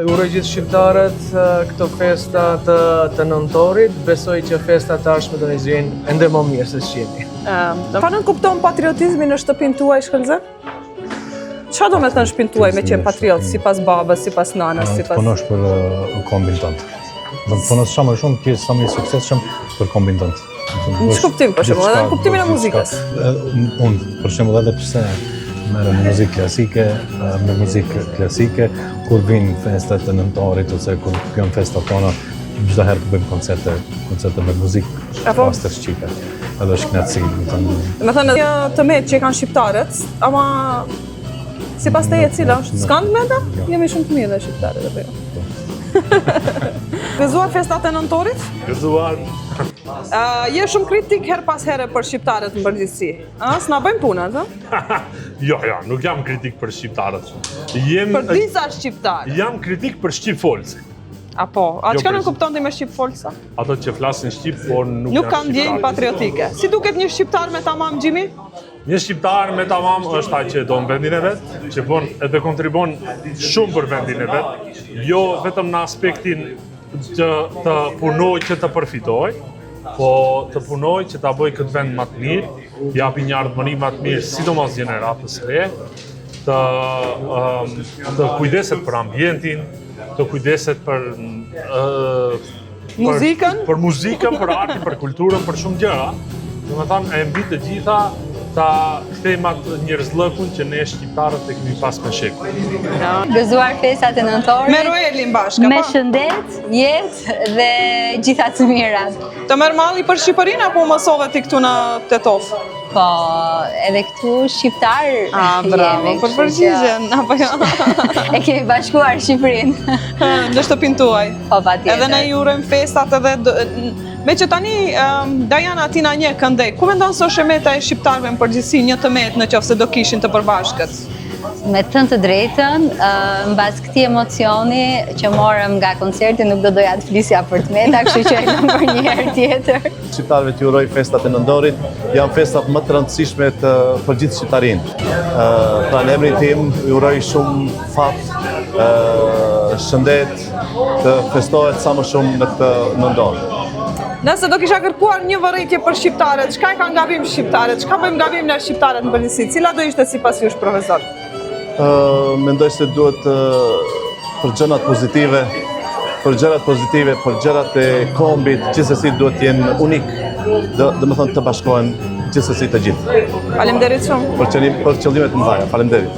Uroj gjithë shqiptarët këto festa të nëntorit, besoj që festat tashme do të izjejnë ende më mirë se ç'jemi. Pa nënë kupton patriotizmin në shtëpinë tuaj Shkëllëzë? Qa do me thënë shtëpinë tuaj me qenë patriot, si pas babës, si pas nanës, si pas... Të punosh për kombin tënd. Do të punosh sa më shumë, ti sa më i suksesshëm për kombin tënd. Në ç'kuptim për shembull, edhe në kuptimin e muzikës. Unë për shembull edhe pse merrem me muzikë klasike, me muzikë klasike, kur vinë festat e nëntorit ose kur janë festat tona, çdo herë bëjmë koncerte me muzikë pastër shqipe. Edhe është kënaqësi, Me thënë edhe të metë që kanë shqiptarët, ama sipas teje cila është? S'kan të meta? Jemi shumë të mirë dhe shqiptarët apo jo? Gëzuar festat e nëntorit? Gëzuar. Je shumë kritik her pas here për shqiptarët në përgjithësi. S'na bëjmë punët, Jo, nuk jam kritik për shqiptarët. Për disa shqiptarë. Jam kritik për shqipfolësit. Apo, a çka nuk kupton ti me shqipfolsa? Ato që flasin shqip, por nuk kanë ndjenjë patriotike. Si duket një shqiptar me tamam Gjimi? Një shqiptar me tamam është ai që don vendin e vet, që bën edhe kontribon shumë për vendin e vet, jo vetëm në aspektin që të punoj që të përfitoj, po të punoj që ta bëj këtë vend më të mirë, japi një ardhmëri më të mirë, sidomos gjeneratës së re, të kujdeset për ambientin, të kujdeset për muzikën, për artin, për kulturën, për shumë gjëra. Domethënë e mbi të gjitha ta kthejmë atë njerëzllëkun që ne shqiptarët e kemi pas me shekuj. Gëzuar festat e nëntorit. Me Roelin bashkë, me shëndet, jetë dhe gjitha të mirat. Të merr malli për Shqipërinë apo mësove ti këtu në Tetov? Po, edhe këtu shqiptar bravo, për përgjigjen, apo jo? E kemi bashkuar Shqipërinë. Në shtëpinë tuaj. Po, patjetër. Edhe ne ju urojmë festat edhe me që tani Dajana ti na njeh këndej, ku mendon se është e meta e shqiptarëve në përgjithësi një të metë nëse do kishin të përbashkët? Me të drejtën, mbas këtij emocioni që morëm nga koncerti, nuk do doja të flisja për të meta, kështu që e lëm për një herë tjetër. Shqiptarëve t'ju uroj festat e nëntorit, janë festat më të rëndësishme për gjithë shqiptarinë. Pra në emrin tim ju uroj shumë fat, shëndet, të festohet sa më shumë në këtë nëntor. Nëse do kisha kërkuar një vërejtje për shqiptarët, çka e kanë gabim shqiptarët, çka bëjmë gabim në shqiptarët në përgjithësi, cila do ishte sipas jush, profesor? Mendoj se duhet për gjërat pozitive, për gjërat e kombit, gjithsesi duhet jenë unik, domethënë të bashkohen gjithsesi të gjithë. Faleminderit shumë. Për qëllime të mëdha, faleminderit.